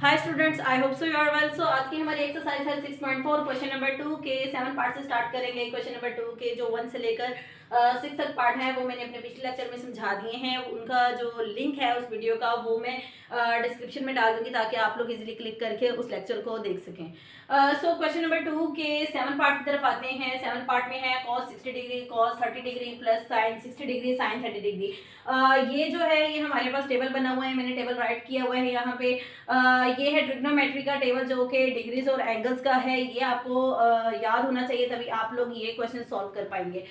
Hi students, I hope so you are well. So आज की हमारी एक्सरसाइज है 6.4 क्वेश्चन नंबर 2 के 7 पार्ट से स्टार्ट करेंगे। क्वेश्चन नंबर 2 के जो 1 से लेकर 6 तक पार्ट है वो मैंने अपने पिछले लेक्चर में समझा दिए हैं। उनका जो लिंक है उस वीडियो का वो मैं डिस्क्रिप्शन में डाल दूंगी ताकि आप लोग इजीली क्लिक करके उस लेक्चर को देख सकें। सो क्वेश्चन नंबर 2 के 7 पार्ट की तरफ आते हैं। 7 पार्ट में है cos 60 degree, cos 30 degree plus sin 60 degree, sin 30 degree. ये जो है ये हमारे पास टेबल बना हुआ है, मैंने टेबल राइट किया हुआ है यहाँ पे। ये है ट्रिग्नोमेट्री का टेबल जो कि डिग्रीज और एंगल्स का है। ये आपको याद होना चाहिए, तभी आप लोग ये क्वेश्चन सॉल्व कर पाएंगे।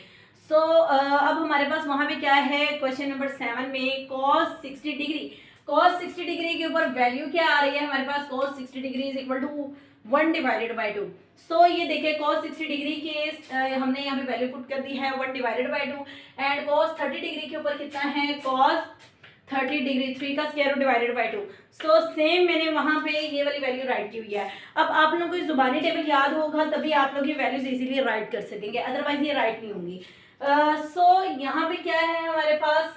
सो अब हमारे पास वहां पे क्या है, क्वेश्चन नंबर 7 में cos 60 डिग्री। cos 60 डिग्री के ऊपर वैल्यू क्या आ रही है हमारे पास, cos 60 degree is equal to 1 divided by 2। So ये देखिए cos 60 डिग्री के हमने यहाँ पे वैल्यू पुट कर दी है 1 divided by 2। And cos 30 degree के ऊपर कितना है, cos 30 डिग्री 3 का square root divided by 2। So same मैंने वहां पे ये वाली वैल्यू राइट की हुई है। अब आप लोगों को जुबानी टेबल याद होगा तभी आप लोग ये वैल्यूज इजीली राइट कर सकेंगे, अदरवाइज ये राइट नहीं होंगी। सो यहाँ पे क्या है हमारे पास,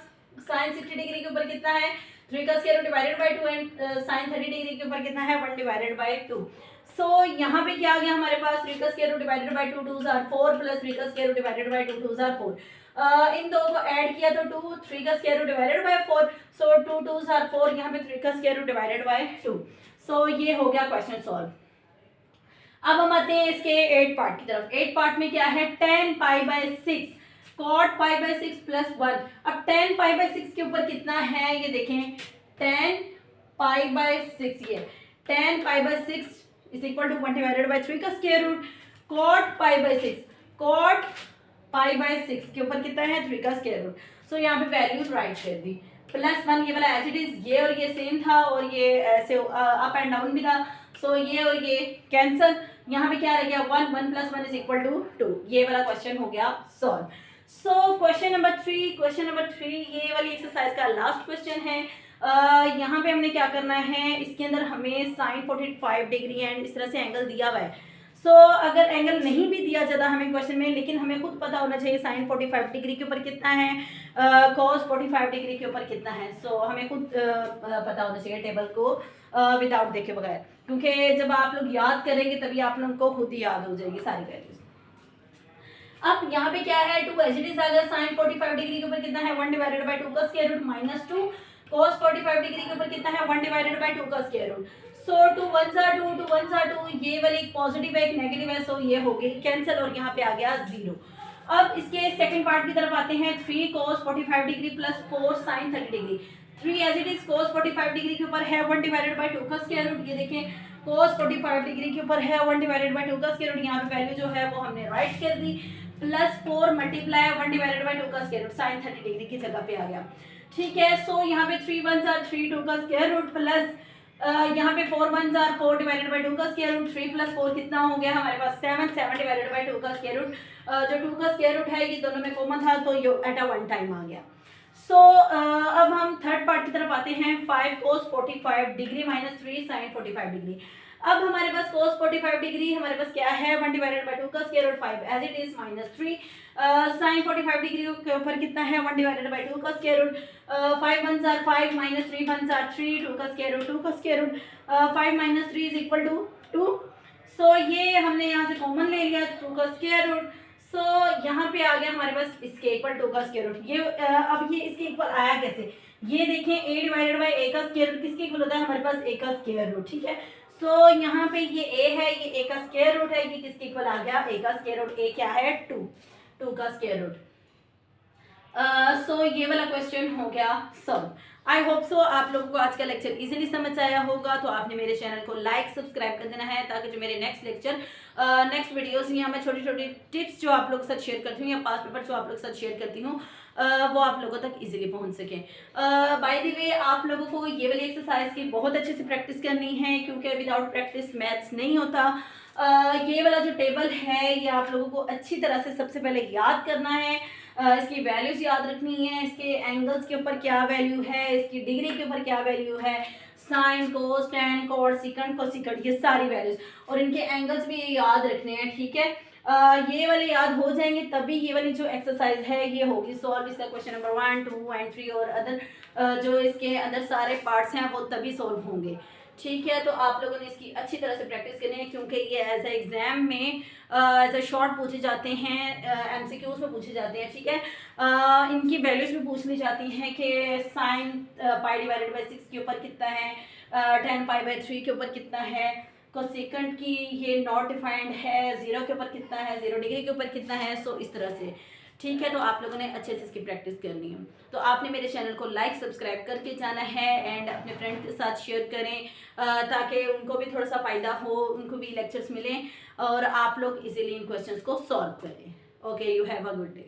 sin 60 डिग्री के ऊपर कितना है 3 का square root divided by 2 and sin 30 degree के ऊपर कितना है 1 डिवाइडेड बाई 2। सो यहाँ पे क्या आ गया हमारे पास, 3 का square root divided by 2 2s are 4 plus 3 का square root divided by 2 2s are 4। इन दो को ऐड किया तो 2, 3 का square root divided by 4। So 2 2s are 4, यहाँ पे 3 का square root divided by 2। So ये हो गया क्वेश्चन सॉल्व। अब हम आते हैं इसके 8 पार्ट की तरफ। 8 पार्ट में क्या है, tan pi by 6 cot pi by 6 plus 1। अब tan पाई बाय 6 के ऊपर कितना है ये देखें, tan पाई बाय 6, ये tan pi by 6 is equal to 1 divided by 3 का square root cot pi by 6, cot pi by 6 के ऊपर कितना है 3 का स्क्वायर रूट। सो यहाँ पे वैल्यूज राइट कर दी, प्लस 1 ये वाला एज इट इज, ये और ये सेम था और ये ऐसे अप एंड डाउन भी था। सो ये और ये कैंसल, यहाँ पे क्या रह गया 1, 1 प्लस 1 इज इक्वल टू 2। ये वाला क्वेश्चन हो गया सॉल्व। सो क्वेश्चन नंबर 3, ये वाली एक्सरसाइज का लास्ट क्वेश्चन है। यहाँ पे हमने क्या करना है, इसके अंदर हमें sin 45 डिग्री एंड इस तरह से एंगल दिया हुआ है। सो अगर एंगल नहीं भी दिया जाता हमें क्वेश्चन में, लेकिन हमें खुद पता होना चाहिए sin 45 डिग्री के ऊपर कितना है, cos 45 डिग्री के ऊपर कितना है। सो हमें खुद पता होना चाहिए टेबल को विदाउट देखे बगैर, क्योंकि जब आप लोग याद करेंगे तभी आप लोगों को खुद ही याद हो जाएगी सारी वैल्यूज। अब यहाँ पे क्या है, 2 एज इट इज आ गया, sin 45 डिग्री के ऊपर कितना है 1 डिवाइडेड बाई 2 का square root minus 2, cos 45 degree के ऊपर कितना है 1 डिवाइडेड बाई 2 का square root. So 2 1s are 2, 2 1s are 2, ये वाली एक पॉजिटिव है एक नेगेटिव है, सो ये हो गई कैंसिल और यहाँ पे आ गया 0। अब इसके सेकंड पार्ट की तरफ आते हैं। 3 cos 45 degree plus 4 sin 30 degree. 3 as it is cos 45 degree के ऊपर है 1 डिवाइडेड बाई 2 का स्क्वायर रूट। ये देखें cos 45 डिग्री के ऊपर है 1 डिवाइडेड बाई 2 का स्क्वायर रूट, यहाँ पे वैल्यू जो है वो हमने राइट कर दी, प्लस 4 मल्टीप्लाई 1 डिवाइडेड बाई 2 का स्क्वायर रूट sin 30 डिग्री की जगह पे आ गया। ठीक है, सो यहाँ पे 3 1s are 3 2 का स्क्वायर रूट प्लस यहाँ पे 4 1s are 4 डिवाइडेड बाई 2 का स्क्वायर रूट। 3 प्लस 4 कितना हो गया हमारे पास 7, 7 डिवाइडेड बाई 2 का स्क्वायर रूट। जो 2 का स्क्वायर रूट है ये दोनों में कॉमन था तो ये एट अ वन टाइम आ गया। सो अब हम थर्ड पार्ट की तरफ आते हैं। 5 cos 45 degree minus 3 sin 45 degree. अब हमारे पास cos 45 डिग्री हमारे पास क्या है 1 डिवाइडेड बाई 2 का square root 5 as it is minus 3। sin 45 degree के ऊपर कितना है 1 डिवाइडेड बाई 2 का square root. 5 1s are 5 minus 3 1s are 3, 2 का स्क्वायर रूट 2 का square root. 5 minus 3 is equal to 2। So ये हमने यहाँ से कॉमन ले लिया 2 का स्क्वायर रूट। सो यहाँ पे आ गया हमारे पास इसके इक्वल 2 का स्क्वायर रूट। ये अब ये इसके इक्वल आया कैसे, ये देखें a डिवाइडेड बाई a का स्क्वायर रूट किसके इक्वल होता है हमारे पास a का स्क्वायर रूट। ठीक है, सो यहाँ पे ये a है, ये a का स्क्वायर रूट है, ये किसके इक्वल आ गया a का स्क्वायर रूट। a क्या है 2 का स्क्वायर रूट। सो ये वाला क्वेश्चन हो गया सॉल्व। आई होप सो आप लोगों को आज का लेक्चर इजीली समझ आया होगा। तो आपने मेरे चैनल को लाइक सब्सक्राइब कर देना है ताकि जो मेरे नेक्स्ट लेक्चर नेक्स्ट वीडियोस यहाँ मैं छोटी छोटी टिप्स जो आप लोग के साथ शेयर करती हूँ या पास्ट पेपर जो आप लोग के साथ शेयर करती हूँ वो आप लोगों तक इजीली पहुँच सकें। बाय द वे आप लोगों को ये वाली एक्सरसाइज की बहुत अच्छे से प्रैक्टिस करनी है, क्योंकि विदाउट प्रैक्टिस मैथ्स नहीं होता। ये वाला जो टेबल है ये आप लोगों को अच्छी तरह से सबसे पहले याद करना है। इसकी वैल्यूज याद रखनी है, इसके एंगल्स के ऊपर क्या वैल्यू है, इसकी डिग्री के ऊपर क्या वैल्यू है, sine cos tan cot secant cosecant ये सारी वैल्यूज और इनके एंगल्स भी याद रखने हैं। ठीक है, ये वाले याद हो जाएंगे तभी ये वाली जो एक्सरसाइज है ये होगी सॉल्व। इसका क्वेश्चन नंबर 1 2 एंड 3 और अदर जो इसके अंदर सारे पार्ट्स हैं वो तभी सॉल्व होंगे। ठीक है, तो आप लोगों ने इसकी अच्छी तरह से प्रैक्टिस करनी है, क्योंकि ये एज ए एग्ज़ाम में एज ए शॉर्ट पूछे जाते हैं, एमसीक्यूज में पूछे जाते हैं। ठीक है, इनकी वैल्यूज भी पूछ ली जाती हैं कि साइन पाई डिवाइडेड बाई 6 के ऊपर कितना है, 10 पाई बाई 3 के ऊपर कितना है, कोसेकेंड की ये नॉट डिफाइंड है, 0 के ऊपर कितना है, 0 डिग्री के ऊपर कितना है। सो इस तरह से ठीक है, तो आप लोगों ने अच्छे से इसकी प्रैक्टिस करनी है। तो आपने मेरे चैनल को लाइक सब्सक्राइब करके जाना है एंड अपने फ्रेंड के साथ शेयर करें, ताकि उनको भी थोड़ा सा फ़ायदा हो, उनको भी लेक्चर्स मिलें और आप लोग इजीली इन क्वेश्चंस को सॉल्व करें। Okay, you have a good day.